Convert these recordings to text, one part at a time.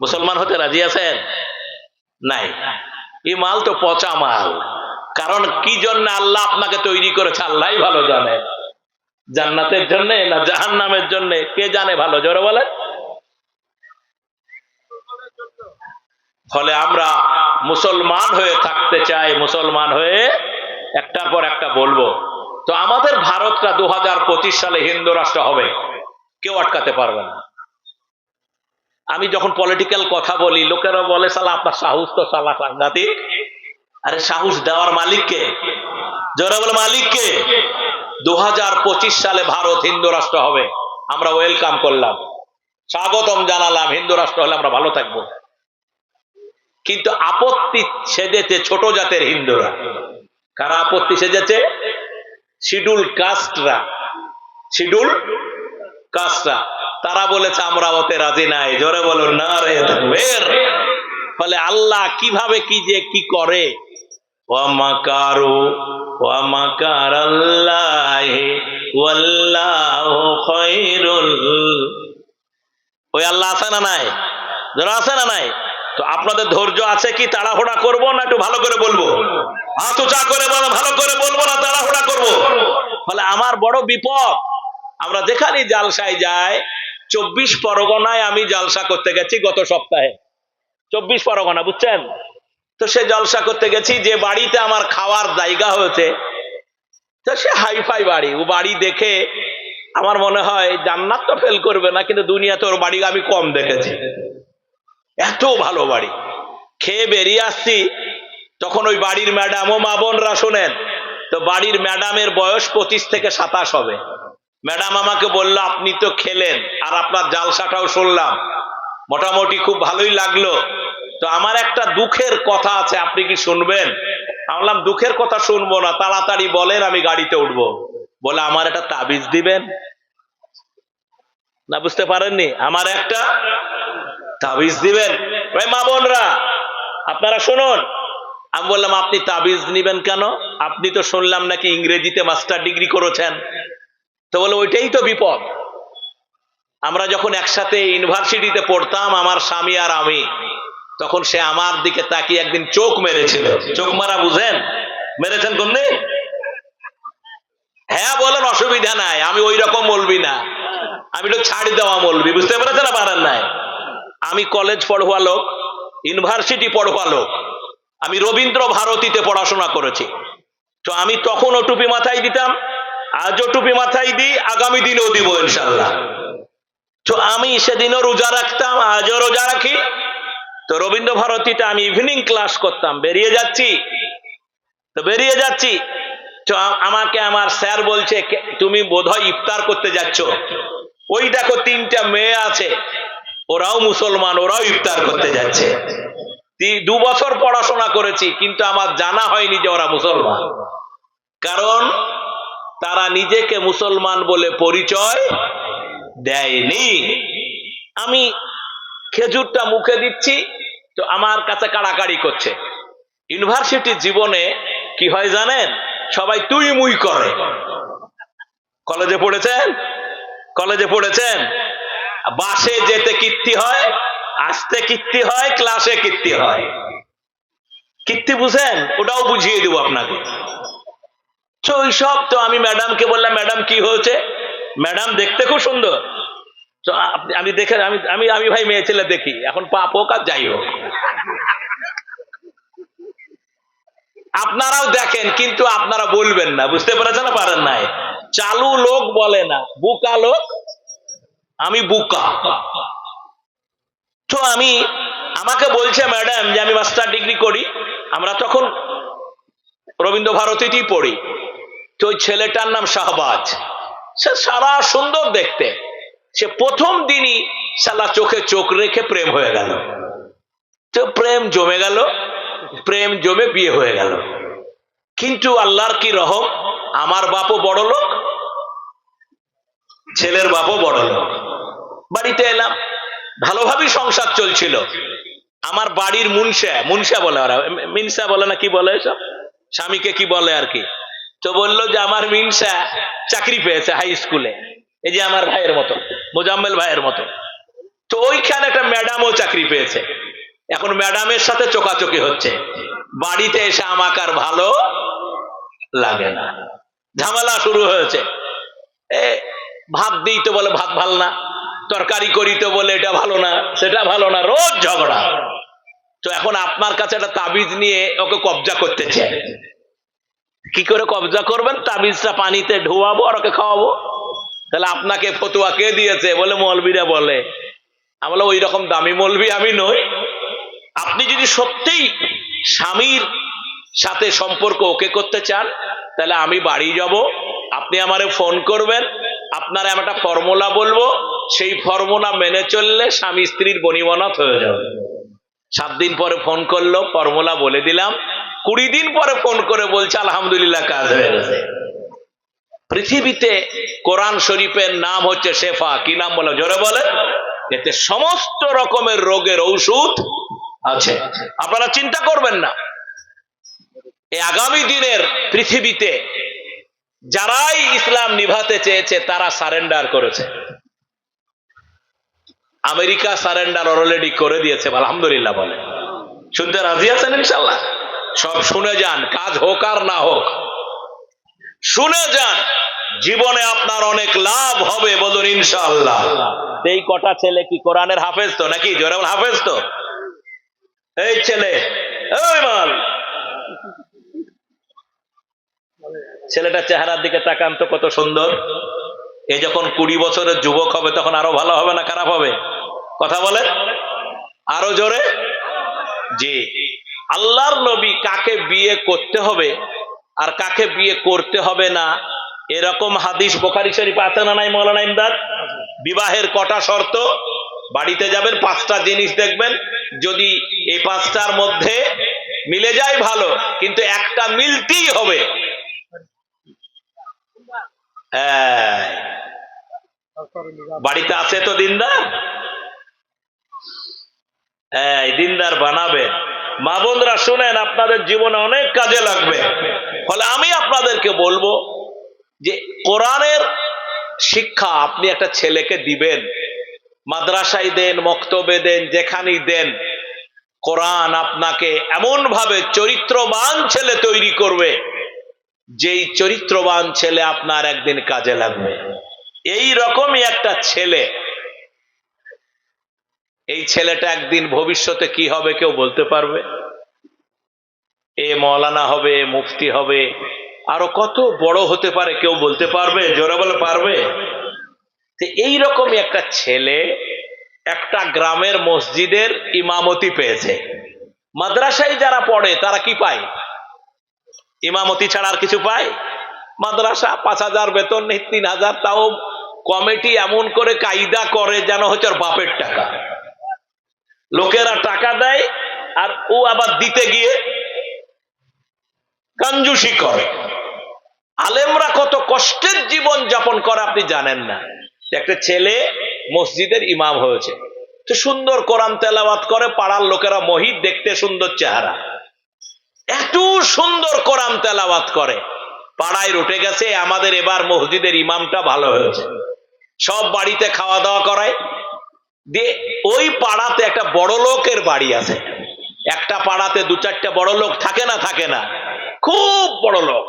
মুসলমান হতে রাজি আছেন? নাই। এই মাল তো পচা মাল। কারণ কি জন্য আল্লাহ আপনাকে তৈরি করেছে আল্লাহই ভালো জানে। জান্নাতের জন্য না জাহান্নামের জন্য কে জানে ভালো, জোরে বলেন। ফলে আমরা মুসলমান হয়ে থাকতে চাই, মুসলমান হয়ে একটার পর একটা বলবো। তো আমাদের ভারতটা 2025 সালে হিন্দু রাষ্ট্র হবে, কেউ আটকাতে পারবে না। আমি যখন পলিটিক্যাল কথা বলি লোকেরা বলে সালা আপনার সাহস তো সালা সাংঘাতিক। আরে সাহস দেওয়ার মালিককে, জোরে বলে মালিককে। 2025 সালে ভারত হিন্দু রাষ্ট্র হবে, আমরা ওয়েলকাম করলাম, স্বাগতম জানালাম। হিন্দু রাষ্ট্র হলে আমরা ভালো থাকবো। কিন্তু আপত্তি সেজেছে ছোট জাতের হিন্দুরা। কারা আপত্তি সেজেছে? শিডিউল কাস্টরা। শিডিউল কাস্টরা তারা বলেছে আমরা ওতে রাজি নাই। জোরে বলুন না রে তাকবীর। ফলে আল্লাহ কিভাবে কি যে কি করে, ওয়া মাকারু ওয়া মাকারাল্লাহি ওয়াল্লাহু খায়রুল। ওই আল্লাহ আছে না নাই? যারা আছে না নাই? তো আপনাদের ধৈর্য আছে কি? তাড়াহুড়া করবো না একটু ভালো করে বলবো? হাত উঁচা করে বলো, ভালো করে বলবো না তাড়াহুড়া করবো? ফলে আমার বড় বিপদ। আমরা যেখানেই জালসায় যাই, 24 পরগনায় আমি জালসা করতে গেছি গত সপ্তাহে। 24 পরগনা, বুঝছেন তো? সে জলসা করতে গেছি, যে বাড়িতে আমার খাওয়ার জায়গা হয়েছে, তো সে হাইফাই বাড়ি। ও বাড়ি দেখে আমার মনে হয় জান্নাত তো ফেল করবে না, কিন্তু দুনিয়াতে ওর বাড়ি আমি কম দেখেছি। এত ভালো বাড়ি। খেয়ে বেরিয়ে আসছি, তখন ওই বাড়ির ম্যাডাম, ও মা বোনরা শোনেন, তো বাড়ির ম্যাডামের বয়স 25 থেকে 27 হবে। ম্যাডাম আমাকে বলল আপনি তো খেলেন আর আপনার জালসাটাও শুনলাম, মোটামুটি খুব ভালোই লাগলো, তো আমার একটা দুঃখের কথা আছে, আপনি কি শুনবেন? আমি বললাম দুঃখের কথা শুনবো না, তাড়াতাড়ি বলেন আমি গাড়িতে উঠবো। বলে আমার একটা তাবিজ দিবেন না? বুঝতে পারেননি? আমার একটা তাবিজ দিবেন। ভাই মা বোনরা আপনারা শুনুন। আমি বললাম আপনি তাবিজ নিবেন কেন? আপনি তো শুনলাম নাকি ইংরেজিতে মাস্টার ডিগ্রি করেছেন। তো বলে ওইটাই তো বিপদ। আমরা যখন একসাথে ইউনিভার্সিটিতে পড়তাম, আমার স্বামী আর আমি, তখন সে আমার দিকে তাকিয়ে একদিন চোখ মেরেছিল। চোখ মারা বুঝেন? মেরেছেন কোনদিন? হ্যাঁ বলেন, অসুবিধা নাই, আমি ওই রকম বলবি না, আমি তো ছাড় দেওয়া বলবি। বুঝতে পেরেছেন না পারেন নাই? আমি কলেজ পড়ুয়া লোক, ইউনিভার্সিটি পড়ুয়া লোক, আমি রবীন্দ্র ভারতীতে পড়াশোনা করেছি। তো আমি তখনও টুপি মাথায় দিতাম, আজও টুপি মাথায় দিই, আগামী দিনেও দিব ইনশাল্লাহ। তো আমি সেদিনও রোজা রাখতাম, আজও রোজা রাখি। তো রবীন্দ্র ভারতীতে আমি ইভিনিং ক্লাস করতাম, বেরিয়ে যাচ্ছি, তো আমাকে আমার স্যার বলছে তুমি বোধহয় ইফতার করতে যাচ্ছ, ওই দেখো 3টা মেয়ে আছে, ওরাও মুসলমান, ওরাও ইফতার করতে যাচ্ছে। 2 বছর পড়াশোনা করেছি, কিন্তু আমার জানা হয়নি যে ওরা মুসলমান, কারণ তারা নিজেকে মুসলমান বলে পরিচয় দেয়নি। আমি খেজুরটা মুখে দিচ্ছি, তো আমার কাছে কাড়াকাড়ি করছে। ইউনিভার্সিটি জীবনে কি হয় জানেন? সবাই তুই মুই করে। কলেজে পড়েছেন? বাসে যেতে কীর্তি হয়, আসতে কীর্তি হয়, ক্লাসে কীর্তি হয়। কীর্তি বুঝেন? ওটাও বুঝিয়ে দেবো আপনাকে। তো ওইসব, তো আমি ম্যাডামকে বললাম ম্যাডাম কি হয়েছে? ম্যাডাম দেখতে খুব সুন্দর। তো আমি দেখে আমি ভাই মেয়ে ছেলে দেখি, এখন পাপ হোক আর যাই হোক, আপনারাও দেখেন, কিন্তু আপনারা বলবেন না। বুঝতে পেরেছেন না পারেন নাই? চালু লোক বলে না, বুকা লোক। আমি বুকা। তো আমাকে বলছে ম্যাডাম যে আমি মাস্টার ডিগ্রি করি, আমরা তখন রবীন্দ্র ভারতীতেই পড়ি। তো ওই ছেলেটার নাম শাহবাজ, সে সারা সুন্দর দেখতে, সে প্রথম দিনই শালা চোখে চোখ রেখে প্রেম হয়ে গেল। তো প্রেম জমে গেল, প্রেম জমে বিয়ে হয়ে গেল। কিন্তু আল্লাহর কি রহম, আমার বাপও বড় লোক, ছেলের বাপও বড় লোক। বাড়িতে এলাম, ভালোভাবেই সংসার চলছিল। আমার বাড়ির মুনসা বলে, ওরা মিনসা বলে না কি বলে এসব, স্বামীকে কি বলে আর কি। তো বললো যে আমার মিনসা চাকরি পেয়েছে হাই স্কুলে, এই যে আমার ভাইয়ের মতো, মোজাম্মেল ভাইয়ের মতো। তো ওইখানে একটা ম্যাডামও চাকরি পেয়েছে, এখন ম্যাডামের সাথে চোকাচোকি হচ্ছে, বাড়িতে এসে আমাকে আর ভালো লাগে না, ঝামেলা শুরু হয়েছে। ভাত দিই তো বলে ভাত ভালো না, তরকারি করি তো বলে এটা ভালো না, সেটা ভালো না, রোজ ঝগড়া। তো এখন আপনার কাছে একটা তাবিজ নিয়ে ওকে কবজা করতে চায়। কি করে কবজা করবেন? তাবিজটা পানিতে ধোয়াবো আর ওকে খাওয়াবো। তাহলে আপনাকে ফতুয়া কে দিয়েছে? বলে মৌলবীরা বলে। আমি বলে ওই রকম দামি মৌলবী আমি নই। আপনি যদি সত্যিই স্বামীর সাথে সম্পর্ক ওকে করতে চান, তাহলে আমি বাড়ি যাব, আপনি আমারে ফোন করবেন, আপনার আমি একটা ফর্মুলা বলবো, সেই ফর্মুলা মেনে চললে স্বামী স্ত্রীর বনিবনাত হয়ে যাবে। 7 দিন পরে ফোন করলো, ফর্মুলা বলে দিলাম। 20 দিন পরে ফোন করে বলছে আলহামদুলিল্লাহ কাজ হয়ে গেছে। পৃথিবীতে কোরআন শরীফের নাম হচ্ছে শেফা। কি নাম বলে? জোরে বলে। এতে সমস্ত রকমের রোগের ঔষধ আছে, আপনারা চিন্তা করবেন না। এই আগামী দিনের পৃথিবীতে যারাই ইসলাম নিভাতে চেয়েছে তারা সারেন্ডার করেছে। আমেরিকা সারেন্ডার অলরেডি করে দিয়েছে, আলহামদুলিল্লাহ বলে। শুনতে রাজি আছেন? ইনশাল্লাহ সব শুনে যান, কাজ হোক আর না হোক শুনে যান, জীবনে আপনার অনেক লাভ হবে, বলুন ইনশাআল্লাহ। এই কটা ছেলে কি কোরআনের হাফেজ তো নাকি? জোরে বল, হাফেজ তো। এই ছেলে, এই মাল, ছেলেটা চেহারার দিকে তাকান তো, কত সুন্দর। এ যখন 20 বছরের যুবক হবে তখন আরো ভালো হবে না খারাপ হবে? কথা বলে আরো জোরে। জি, আল্লাহর নবী কাকে বিয়ে করতে হবে আর কাকে বিয়ে করতে হবে না, এরকম হাদিস বুখারী শরীফে আছে না নাই? মাওলানা ইমদাদ, বিবাহের কটা শর্ত? বাড়িতে যাবেন 5টা জিনিস দেখবেন, যদি এই 5টার মধ্যে মিলে যায় ভালো, কিন্তু একটা মিলতেই হবে। হ্যাঁ, বাড়িতে আছে তো দিনদার? হ্যাঁ, দিনদার বানাবেন। মা বোনরা শুনেন, আপনাদের জীবনে অনেক কাজে লাগবে। ফলে আমি আপনাদেরকে বলবো যে কোরআনের শিক্ষা আপনি একটা ছেলেকে দিবেন, মাদ্রাসায় দেন, মক্তবে দেন, যেখানেই দেন, কোরআন আপনাকে এমন ভাবে চরিত্রবান ছেলে তৈরি করবে, যেই চরিত্রবান ছেলে আপনার একদিন কাজে লাগবে। এই রকমই একটা ছেলে, এই ছেলেটা একদিন ভবিষ্যতে কি হবে কেউ বলতে পারবে? এ মৌলানা হবে, মুফতি হবে, আরো কত বড় হতে পারে, কেউ বলতে পারবে? জোরে বলে পারবে? এই রকমই একটা ছেলে একটা গ্রামের মসজিদের ইমামতি পেয়েছে। মাদ্রাসায় যারা পড়ে তারা কি পায়? ইমামতি ছাড়া আর কিছু পায়? মাদ্রাসা 5,000 বেতন নেই, 3,000, তাও কমিটি এমন করে কায়দা করে যেন হচ্ছে ওর বাপের টাকা। লোকেরা টাকা দেয় আর ও আবার দিতে গিয়ে কঞ্জুসি করে। আলেমরা কত কষ্টের জীবন যাপন করে আপনি জানেন না। একটা ছেলে মসজিদের ইমাম হয়েছে, তো সুন্দর কোরআন তেলাওয়াত করে, পাড়ার লোকেরা মহিত, দেখতে সুন্দর চেহারা, এত সুন্দর কোরআন তেলাওয়াত করে, পাড়ায় উঠে গেছে আমাদের এবার মসজিদের ইমামটা ভালো হয়েছে। সব বাড়িতে খাওয়া দাওয়া করায় দিয়ে, ওই পাড়াতে একটা বড় লোকের বাড়ি আছে। একটা পাড়াতে 2-4টা বড় লোক থাকে না? থাকে না? খুব বড় লোক,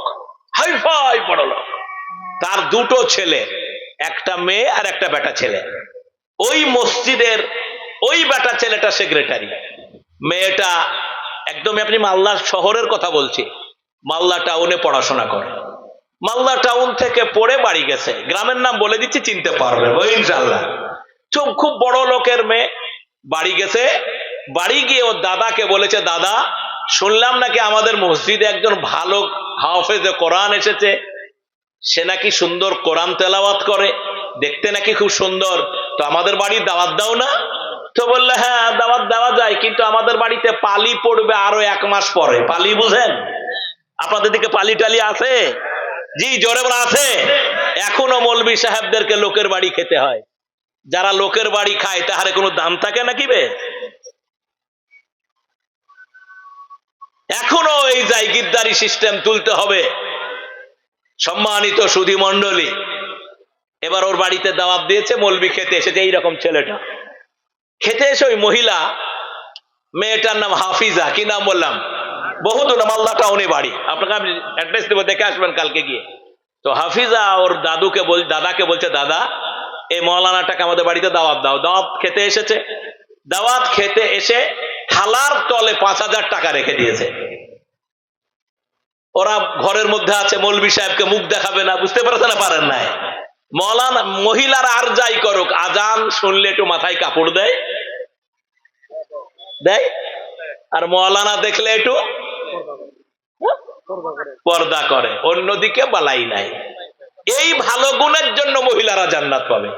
হাইফাই বড় লোক। তার 2টো ছেলে, একটা মেয়ে আর একটা বেটা ছেলে। ওই মসজিদের ওই বেটা ছেলেটা সেক্রেটারি, মেয়েটা একদমই, আপনি মালদা শহরের কথা বলছি, মালদা টাউনে পড়াশোনা করে। মালদা টাউন থেকে পড়ে বাড়ি গেছে, গ্রামের নাম বলে দিচ্ছি, চিনতে পারবে ইনশাল্লাহ। খুব বড় লোকের মেয়ে, বাড়ি গেছে। বাড়ি গিয়ে ওর দাদাকে বলেছে, দাদা শুনলাম নাকি আমাদের মসজিদে একজন ভালো হাফেজে কোরআন এসেছে, সে নাকি সুন্দর কোরআন তেলাওয়াত করে, দেখতে নাকি খুব সুন্দর, তো আমাদের বাড়ি দাওয়াত দাও না? তো বললে, হ্যাঁ দাওয়াত দেওয়া যায়, কিন্তু আমাদের বাড়িতে পালি পড়বে আরো 1 মাস পরে। পালি বুঝেন? আপনাদের দিকে পালি টালি আছে? জি, জোরে বলা আছে। এখনো মৌলবী সাহেবদেরকে লোকের বাড়ি খেতে হয়। যারা লোকের বাড়ি খায় তাহারে কোনো দাম থাকে নাকি বে? এখনো এই জায়গিরদারি সিস্টেম তুলতে হবে। সম্মানিত সুধী মণ্ডলী, এবার ওর বাড়িতে দাওয়াত দিয়েছে, মৌলবি খেতে এসেছে এইরকম ছেলেটা। খেতে এসে ওই মহিলা, মেয়েটার নাম হাফিজা, কি নাম বললাম, বহুদূর মালদা টাউনে বাড়ি, আপনাকে আমি অ্যাড্রেস দেবো, দেখে আসবেন কালকে গিয়ে। তো হাফিজা ওর দাদাকে বলছে, দাদা এই মৌলানাটাকে আমাদের বাড়িতে দাওয়াত দাও। দাওয়াত খেতে এসেছে, দাওয়াত খেতে এসে থালার তলে 5,000 টাকা রেখে দিয়েছে। ওরা ঘরের মধ্যে আছে, মৌলভী সাহেবকে মুখ দেখাবে না, বুঝতে পারছে না, পারেন নাই। মৌলানা মহিলারা আর যাই করুক, আজান শুনলে একটু মাথায় কাপড় দেয়, আর মৌলানা দেখলে একটু পর্দা করে, অন্যদিকে বালাই নাই। এই ভালো গুণের জন্য মহিলারা জান্নাত পাবে।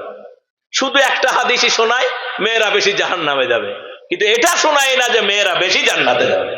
শুধু একটা হাদিসই শোনায় মেয়েরা বেশি জাহান্নামে যাবে, কিন্তু এটা শোনায় না যে মেয়েরা বেশি জান্নাতে যাবে।